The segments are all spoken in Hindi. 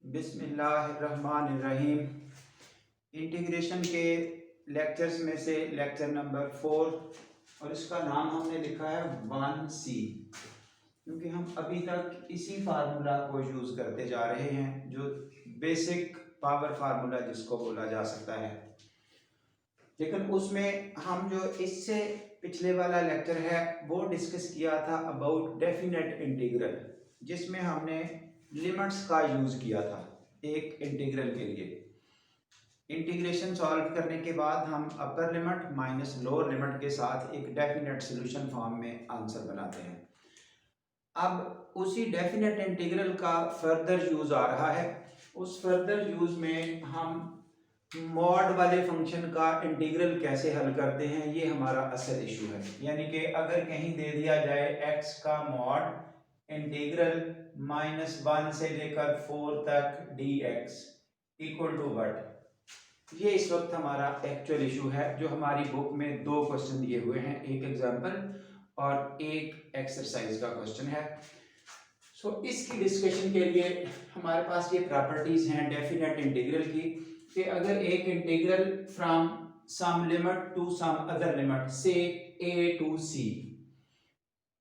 बिस्मिल्लाहिर्रहमानिर्रहीम। इंटीग्रेशन के लेक्चर्स में से लेक्चर नंबर 4 और इसका नाम हमने लिखा है 1C, क्योंकि हम अभी तक इसी फार्मूला को यूज़ करते जा रहे हैं जो बेसिक पावर फार्मूला जिसको बोला जा सकता है। लेकिन उसमें हम जो इससे पिछले वाला लेक्चर है वो डिस्कस किया था अबाउट डेफिनेट इंटीग्रल, जिसमें हमने लिमिट्स का यूज़ किया था एक इंटीग्रल के लिए। इंटीग्रेशन सॉल्व करने के बाद हम upper limit minus lower limit के साथ एक डेफिनेट सॉल्यूशन फॉर्म में आंसर बनाते हैं। अब उसी डेफिनेट इंटीग्रल का फर्दर यूज़ आ रहा है। उस फर्दर यूज़ में हम मॉड वाले फंक्शन का इंटीग्रल कैसे हल करते हैं, ये हमारा असल इशू है। यानी कि अगर कहीं दे दिया जाए x का मॉड इंटीग्रल -1 से लेकर 4 तक dx इक्वल टू व्हाट, ये इस वक्त हमारा एक्चुअल इशू है। जो हमारी बुक में 2 क्वेश्चन दिए हुए हैं, एक एग्जाम्पल और एक एक्सरसाइज का क्वेश्चन है। सो इसकी डिस्कशन के लिए हमारे पास ये प्रॉपर्टीज हैं डेफिनेट इंटीग्रल की, कि अगर एक integral from some limit to some other limit से a to c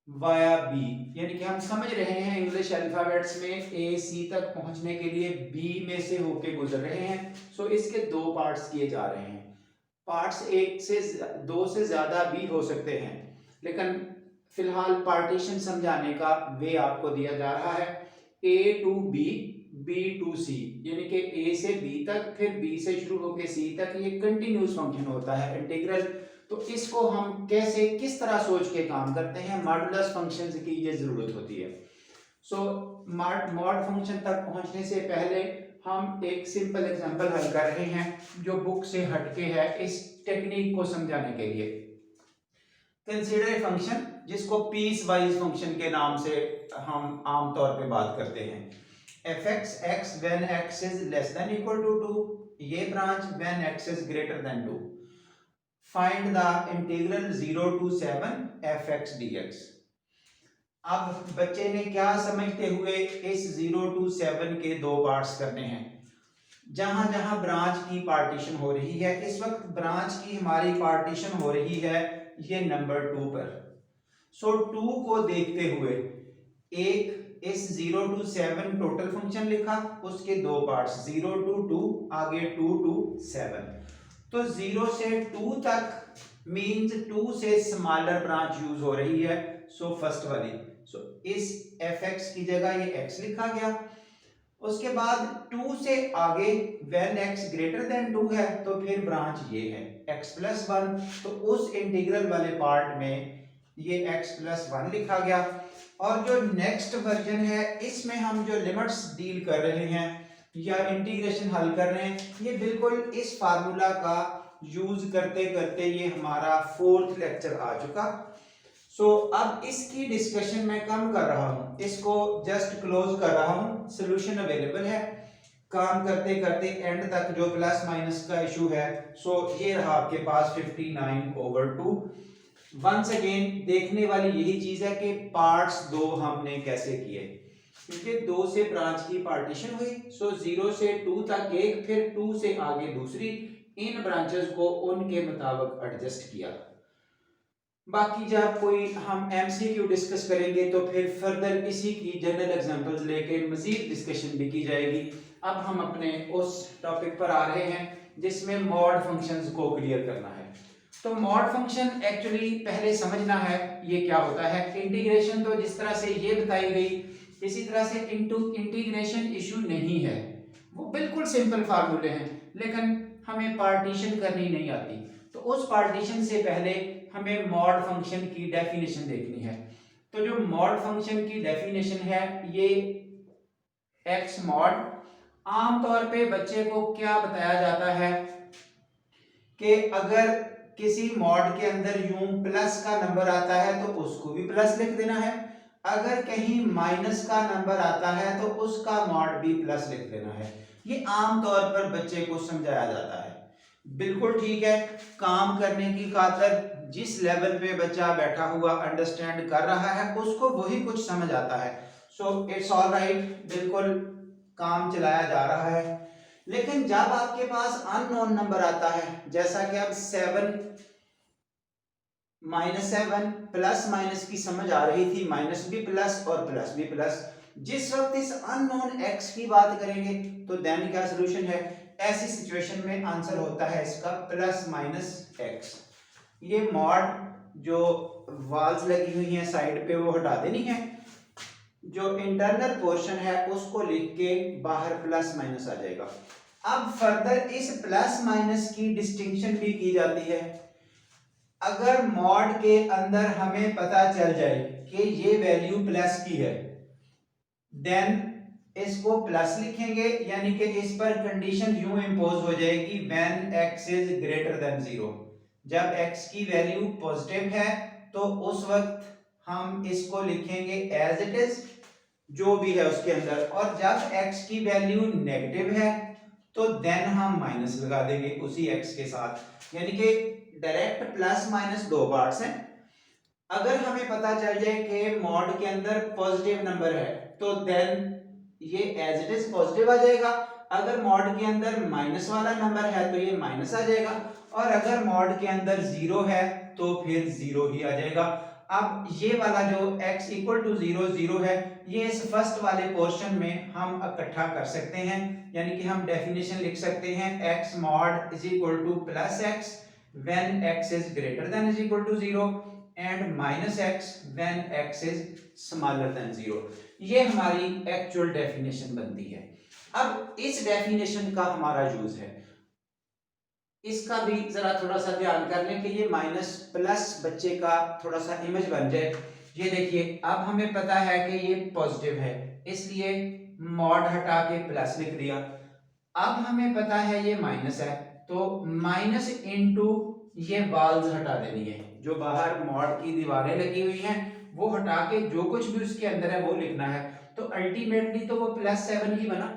via b, यानी कि हम समझ रहे हैं इंग्लिश अल्फाबेट्स में a c तक पहुंचने के लिए b में से होके गुजर रहे हैं। सो इसके 2 पार्ट्स किए जा रहे हैं। पार्ट्स एक से 2 से ज्यादा भी हो सकते हैं, लेकिन फिलहाल पार्टीशन समझाने का वे आपको दिया जा रहा है a to b, b to c, यानी कि a से b तक, फिर b से शुरू होकर c तक। ये कंटिन्यूस फंक्शन होता है इंटीग्रल। तो इसको हम कैसे किस तरह सोच के काम करते हैं, मॉडुलस फंक्शंस की ये जरूरत होती है। सो मॉड फंक्शन तक पहुंचने से पहले हम एक सिंपल एग्जांपल हल कर रहे हैं जो बुक से हटके है इस टेक्निक को समझाने के लिए। कंसीडर ए फंक्शन जिसको पीस वाइज फंक्शन के नाम से हम आमतौर पे बात करते हैं। fx x when x is less than equal to 2, ये branch when x is greater than 2। Find the integral 0 to 7 fx dx। अब बच्चे ने क्या समझते हुए इस 0 to 7 के 2 पार्ट्स करने हैं। जहां जहां ब्रांच की पार्टीशन हो रही है, इस वक्त ब्रांच की हमारी पार्टीशन हो रही है ये नंबर 2 पर। सो 2 को देखते हुए एक इस 0 to 7 टोटल फंक्शन लिखा, उसके 2 पार्ट्स 0 to 2, आगे 2 to 7। तो 0 से 2 तक मींस 2 से स्मॉलर ब्रांच यूज हो रही है, सो फर्स्ट वाली। सो इस fx की जगह ये x लिखा गया। उसके बाद 2 से आगे when x ग्रेटर देन 2 है तो फिर ब्रांच ये है x प्लस 1। तो उस इंटीग्रल वाले पार्ट में ये x प्लस 1 लिखा गया। और जो नेक्स्ट वर्जन है इसमें हम जो लिमिट्स डील कर रहे हैं या इंटीग्रेशन हल कर रहे हैं, ये बिल्कुल इस फार्मूला का यूज करते करते ये हमारा 4th लेक्चर आ चुका। सो अब इसकी डिस्कशन मैं कम कर रहा हूं, इसको जस्ट क्लोज कर रहा हूं। सोल्यूशन अवेलेबल है काम करते करते एंड तक। जो प्लस माइनस का इशू है, सो ये रहा आपके पास 59/2। वंस अगेन देखने वाली यही चीज है कि पार्ट्स 2 हमने कैसे किए, क्योंकि 2 से ब्रांच की पार्टीशन हुई। सो 0 से 2 तक एक, फिर 2 से आगे दूसरी, इन ब्रांचेस को उनके मुताबिक एडजस्ट किया। बाकी जब कोई हम एमसीक्यू डिस्कस करेंगे तो फिर फर्दर इसी की जनरल एग्जांपल्स लेके मजीद डिस्कशन भी की जाएगी। अब हम अपने उस टॉपिक पर आ रहे हैं जिसमें मॉड फंक्शंस को क्लियर करना है। तो मॉड फंक्शन एक्चुअली पहले समझना है ये क्या होता है। इंटीग्रेशन तो जिस तरह से ये बताई गई इसी तरह से इंटीग्रेशन इशू नहीं है, वो बिल्कुल सिंपल फार्मूले हैं, लेकिन हमें पार्टीशन करनी नहीं आती। तो उस पार्टीशन से पहले हमें मॉड फंक्शन की डेफिनेशन देखनी है। तो जो मॉड फंक्शन की डेफिनेशन है ये x मॉड, आमतौर पे बच्चे को क्या बताया जाता है कि अगर किसी मॉड के अंदर यूं प्लस का नंबर आता है तो उसको भी प्लस लिख देना है, अगर कहीं माइनस का नंबर आता है तो उसका मॉड भी प्लस लिख देना है। ये आमतौर पर बच्चे को समझाया जाता है। बिल्कुल ठीक है, काम करने की खातिर जिस लेवल पे बच्चा बैठा हुआ अंडरस्टैंड कर रहा है उसको वही कुछ समझ आता है। सो इट्स ऑल राइट, बिल्कुल काम चलाया जा रहा है। लेकिन जब आपके पास अननोन नंबर आता है, जैसा कि अब 7 -7 प्लस माइनस की समझ आ रही थी, माइनस भी प्लस और प्लस भी प्लस, जिस वक्त इस अननोन x की बात करेंगे तो देन क्या सोल्यूशन है, ऐसी सिचुएशन में आंसर होता है इसका प्लस माइनस x। ये मॉड जो वॉल्स लगी हुई हैं साइड पे वो हटा देनी है, जो इंटरनल पोर्शन है उसको लिख के बाहर प्लस माइनस आ जाएगा। अब फर्दर इस प्लस माइनस की डिस्टिंक्शन भी की जाती है। अगर मॉड के अंदर हमें पता चल जाए कि ये वैल्यू प्लस की है, देन इसको प्लस लिखेंगे, यानी कि इस पर कंडीशन यूं इंपोज हो जाएगी when x is greater then 0। जब x की वैल्यू पॉजिटिव है तो उस वक्त हम इसको लिखेंगे एज इट इज, जो भी है उसके अंदर, और जब x की वैल्यू नेगेटिव है तो देन हम माइनस लगा देंगे उसी x के साथ। यानी कि डायरेक्ट प्लस माइनस दो पार्ट्स हैं। अगर हमें पता चल जाए कि मॉड के अंदर पॉजिटिव नंबर है तो देन ये एज इट इज पॉजिटिव आ जाएगा। अगर मॉड के अंदर माइनस वाला नंबर है तो ये माइनस आ जाएगा, और अगर मॉड के अंदर जीरो है तो फिर जीरो ही आ जाएगा। अब ये वाला जो x इक्वल टू 0 0 है, ये इस फर्स्ट वाले पोर्शन में हम इकट्ठा कर सकते हैं, यानी कि हम डेफिनेशन लिख सकते हैं x mod is equal to plus x when x is greater than is equal to 0 and minus x when x is smaller than 0। ये हमारी एक्चुअल डेफिनेशन बनती है। अब इस डेफिनेशन का हमारा यूज है, इसका भी जरा थोड़ा सा ध्यान कर लें कि ये माइनस प्लस बच्चे का थोड़ा सा इमेज बन जाए। ये देखिए, अब हमें पता है कि ये पॉजिटिव है, इसलिए मॉड हटा के प्लस लिख दिया। अब हमें पता है ये माइनस है, तो माइनस इनटू ये वॉल्स हटा देनी है, जो बाहर मॉड की दीवारें लगी हुई हैं वो हटा के जो कुछ भी उसके अंदर है वो लिखना है। तो अल्टीमेटली तो वो +7 ही बना।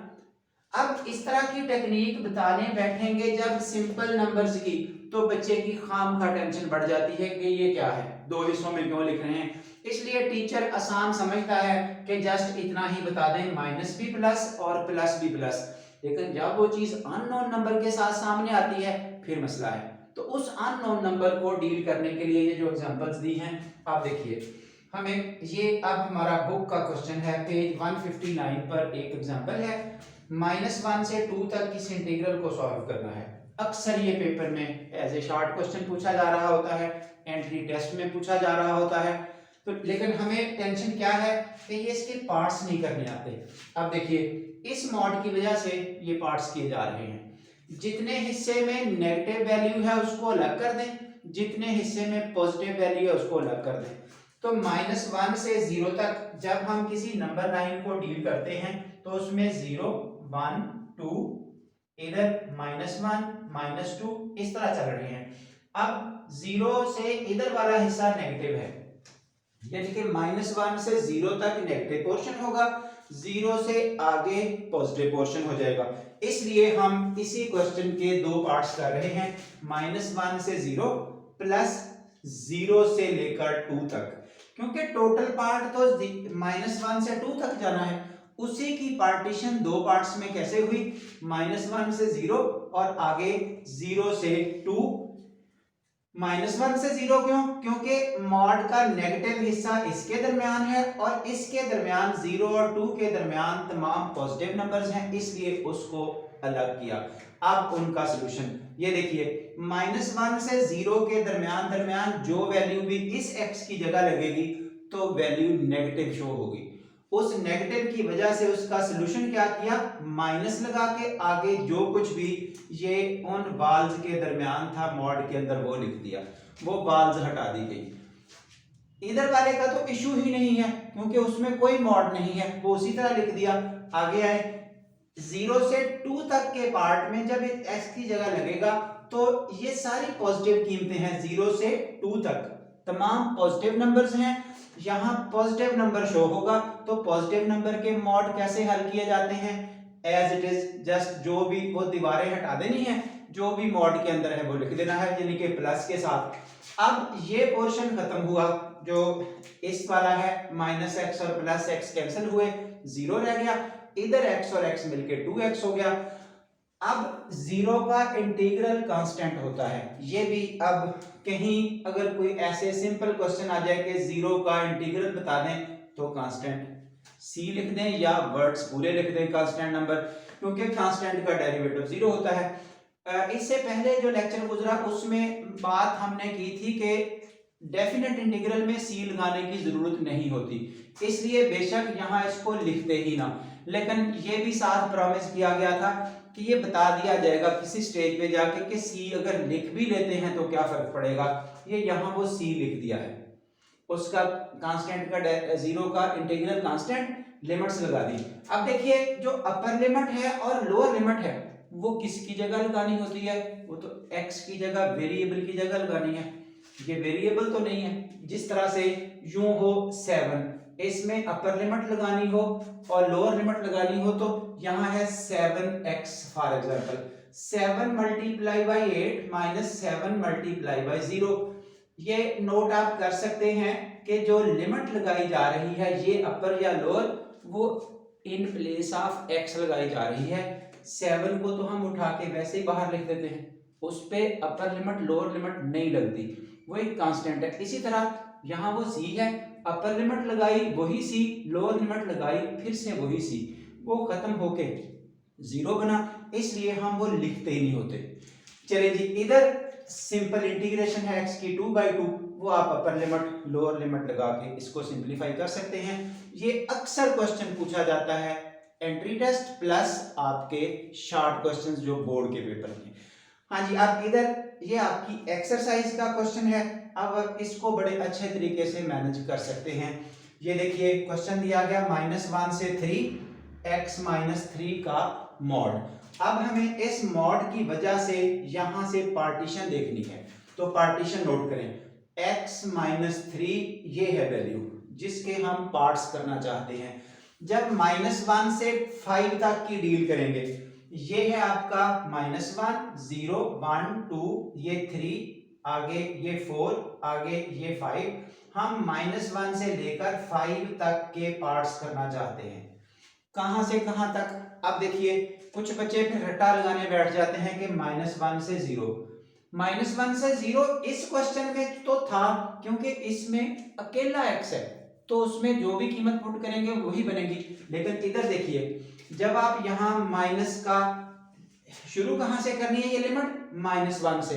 अब इस तरह की टेक्निक बताने बैठेंगे जब सिंपल नंबर्स की, तो बच्चे की खामखा टेंशन बढ़ जाती है कि ये क्या है, दो हिस्सों में क्यों लिख रहे हैं। इसलिए टीचर आसान समझता है कि जस्ट इतना ही बता दें, माइनस भी प्लस और प्लस भी प्लस। लेकिन जब वो चीज अननोन नंबर के साथ सामने आती है फिर मसला है। तो उस अननोन नंबर को डील करने के लिए ये जो एग्जांपल्स दी हैं, आप देखिए, हमें ये अब हमारा बुक का क्वेश्चन है, पेज 159 पर एक एग्जांपल है, -1 से 2 तक इस इंटीग्रल को सॉल्व करना है। अक्सर ये पेपर में एज ए शॉर्ट क्वेश्चन पूछा जा रहा होता है, एंट्री टेस्ट में पूछा जा रहा होता है। तो लेकिन हमें टेंशन क्या है कि ये इसके पार्ट्स नहीं करने आते। अब देखिए, इस मॉड की वजह से ये पार्ट्स किए जा रहे हैं। जितने हिस्से में नेगेटिव वैल्यू है उसको अलग कर दें, जितने हिस्से में पॉजिटिव वैल्यू है उसको अलग कर दें। तो -1 से 0 तक जब हम किसी नंबर लाइन को डील करते हैं तो उसमें 0 1 2, इधर -1 -2 इस तरह चल रहे हैं। अब 0 से इधर वाला हिस्सा नेगेटिव है, यानी कि -1 से 0 तक नेगेटिव पोर्शन होगा, 0 से आगे पॉजिटिव पोर्शन हो जाएगा। इसलिए हम इसी क्वेश्चन के दो पार्ट्स कर रहे हैं, -1 से 0 प्लस 0 से लेकर 2 तक, क्योंकि टोटल पार्ट तो -1 से 2 तक जाना है। उसी की पार्टीशन दो पार्ट्स में कैसे हुई, -1 से 0 और आगे 0 से 2। -1 से 0 क्यों, क्योंकि मॉड का नेगेटिव हिस्सा इसके दरमियान है और इसके दरमियान 0 और 2 के दरमियान तमाम पॉजिटिव नंबर्स हैं, इसलिए उसको अलग किया। अब उनका सॉल्यूशन ये देखिए, -1 से 0 के दरमियान जो वैल्यू भी इस x की जगह लगेगी तो वैल्यू नेगेटिव शो होगी। उस नेगेटिव की वजह से उसका सॉल्यूशन क्या किया, माइनस लगा के आगे जो कुछ भी ये उन बाल्स के दरमियान था मॉड के अंदर वो लिख दिया, वो बाल्स हटा दी गई। इधर वाले का तो इशू ही नहीं है क्योंकि उसमें कोई मॉड नहीं है, वो उसी तरह लिख दिया। आगे आए 0 से 2 तक के पार्ट में जब x की जगह लगेगा तो ये सारी पॉजिटिव कीमतें हैं, 0 से 2 तक तमाम पॉजिटिव नंबर्स हैं। यहां पॉजिटिव नंबर शो होगा तो पॉजिटिव नंबर के मॉड कैसे हल किए जाते हैं, एज इट इज, जस्ट जो भी वो दीवारें हटा देनी है, जो भी मॉड के अंदर है वो लिख देना है, यानी कि प्लस के साथ। अब ये पोर्शन खत्म हुआ, जो इस वाला है -x और +x कैंसिल हुए, 0 रह गया। इधर x और x मिलके 2x हो गया। अब जीरो का इंटीग्रल कांस्टेंट होता है, ये भी अब कहीं अगर कोई ऐसे सिंपल क्वेश्चन आ जाए कि जीरो का इंटीग्रल बता दें तो कांस्टेंट c लिख दें या वर्ड्स पूरे लिख दें कांस्टेंट नंबर, क्योंकि कांस्टेंट का डेरिवेटिव जीरो होता है। इससे पहले जो लेक्चर गुजरा उसमें बात हमने की थी कि डेफिनेट इंटीग्रल में c लगाने की जरूरत नहीं होती, इसलिए बेशक यहाँ इसको लिखते ही ना, लेकिन ये भी साथ प्रॉमिस किया गया था कि ये बता दिया जाएगा किसी स्टेज पे जाके कि c अगर लिख भी लेते हैं तो क्या फर्क पड़ेगा। ये यहाँ वो c लिख दिया है, उसका कांस्टेंट का जीरो का इंटीग्रल कांस्टेंट लिमिट्स लगा दी। अब देखिए जो अपर लिमिट है और लोअर लिमिट है वो किसकी जगह लगानी होती है, वो तो x की जगह वेरिएबल की जगह लगानी है, ये वेरिएबल तो नहीं है। जिस तरह से यूं हो 7, इसमें अपर लिमिट लगानी हो और लोअर लिमिट लगानी हो तो यहाँ है 7x for example, 7 multiply by 8 minus 7 multiply by 0। ये नोट आप कर सकते हैं कि जो लिमिट लगाई जा रही है ये अपर या लोअर वो इन प्लेस ऑफ x लगाई जा रही है। 7 को तो हम उठा के वैसे ही बाहर लिख देते हैं, उस पे अपर लिमिट लोअर लिमिट नहीं लगती, वो एक कांस्टेंट है। इसी तरह यहाँ वो c है, अपर लिमिट लगाई वही c, लोअर लिमिट लगाई फिर से वही c, वो खत्म होके जीरो बना, इसलिए हम वो लिखते ही नहीं होते। चलिए जी, इधर सिंपल इंटीग्रेशन है x की 2/2, वो आप अपर लिमिट लोअर लिमिट लगा के इसको सिंपलीफाई कर सकते हैं। ये अक्सर क्वेश्चन पूछा जाता है एंट्री टेस्ट प्लस आपके शॉर्ट क्वेश्चंस जो बोर्ड के पेपर में। हाँ जी, आप इधर ये आपकी एक्सरसाइज का क्वेश्चन है, अब इसको बड़े अच्छे तरीके से मैनेज कर सकते हैं। ये देखिए क्वेश्चन दिया गया -1 से 3 x - 3 का मॉड। अब हमें इस मॉड की वजह से यहां से पार्टीशन देखनी है, तो पार्टीशन नोट करें। x - 3 ये है वैल्यू जिसके हम पार्ट्स करना चाहते हैं। जब -1 से 5 तक की डील करेंगे, ये है आपका -1 0 1 2, ये 3, आगे ये 4, आगे ये 5। हम -1 से लेकर 5 तक के पार्ट्स करना चाहते हैं। कहां से कहां तक? अब देखिए कुछ बच्चे फिर रट्टा लगाने बैठ जाते हैं कि -1 से 0। -1 से 0 इस क्वेश्चन में तो था क्योंकि इसमें अकेला x है, तो उसमें जो भी कीमत पुट करेंगे वही बनेगी। लेकिन इधर देखिए जब आप यहाँ माइनस का शुरू कहां से करनी है, ये लिमिट -1 से,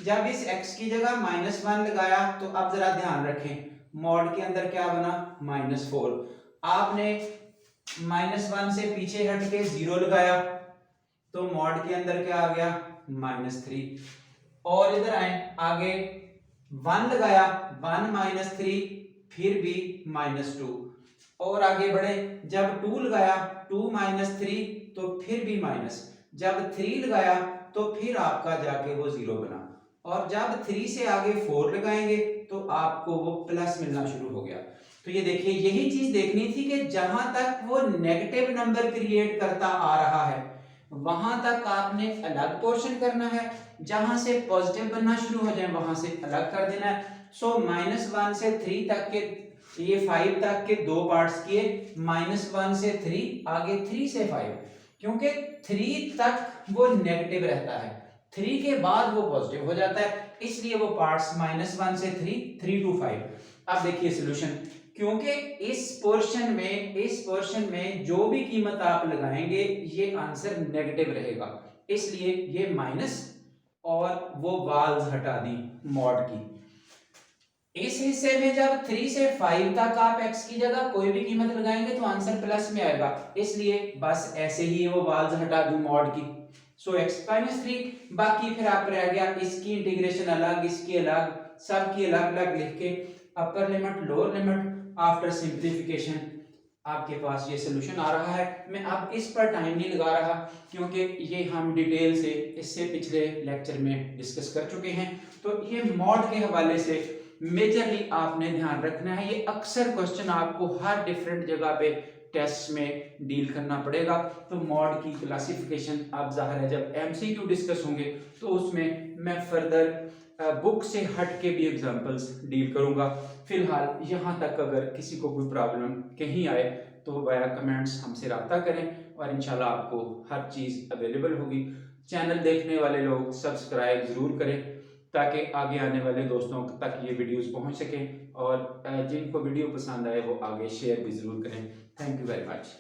जब इस x की जगह -1 लगाया तो अब जरा ध्यान रखें मॉड के अंदर क्या बना, -4। आपने -1 से पीछे हट के 0 लगाया तो मॉड के अंदर क्या आ गया, -3। और इधर आए आगे 1 लगाया, 1 - 3 फिर भी -2। और आगे बढ़े, जब 2 लगाया 2 - 3 तो फिर भी माइनस, जब 3 लगाया तो फिर आपका जाके वो 0 बना, और जब 3 से आगे 4 लगाएंगे तो आपको वो प्लस मिलना शुरू हो गया। तो ये देखिए यही चीज देखनी थी कि जहां तक वो नेगेटिव नंबर क्रिएट करता आ रहा है वहां तक आपने अलग पोर्शन करना है, जहां से पॉजिटिव बनना शुरू हो जाए वहां से अलग कर देना है। सो -1 से 3 तक के, ये 5 तक के दो पार्ट्स किए, -1 से 3, आगे 3 से 5, क्योंकि 3 तक वो नेगेटिव रहता है, 3 के बाद वो पॉजिटिव हो जाता है, इसलिए वो पार्ट्स -1 से 3, 3 to 5। अब देखिए सॉल्यूशन, क्योंकि इस पोर्शन में जो भी कीमत आप लगाएंगे ये आंसर नेगेटिव रहेगा, इसलिए ये माइनस और वो वाल्स हटा दी मॉड की। इस हिस्से में जब 3 से 5 तक आप x की जगह कोई भी कीमत लगाएंगे तो आंसर प्लस में आएगा, इसलिए बस ऐसे ही वो वाल्स हटा दी मॉड की। सो x - 3, बाकी फिर आप रह गया इसकी इंटीग्रेशन अलग, इसकी अलग, सबकी अलग अलग लिख के upper limit lower limit after simplification आपके पास ये सोल्यूशन आ रहा है। मैं अब इस पर टाइम नहीं लगा रहा क्योंकि ये हम डिटेल से इससे पिछले लेक्चर में डिस्कस कर चुके हैं। तो ये मॉड के हवाले से मेजरली आपने ध्यान रखना है, ये अक्सर क्वेश्चन आपको हर डिफरेंट जगह पे टेस्ट में डील करना पड़ेगा। तो मॉड की क्लासिफिकेशन अब जाहिर है जब एमसीक्यू डिस्कस होंगे तो उसमें मैं फर्दर बुक से हट के भी एग्जांपल्स डील करूंगा। फिलहाल यहाँ तक अगर किसी को कोई प्रॉब्लम कहीं आए तो वाया कमेंट्स हमसे रब्ता करें और इंशाल्लाह आपको हर चीज़ अवेलेबल होगी। चैनल देखने वाले लोग सब्सक्राइब ज़रूर करें ताकि आगे आने वाले दोस्तों तक ये वीडियोस पहुंच सकें, और जिनको वीडियो पसंद आए वो आगे शेयर भी ज़रूर करें। Thank you very much.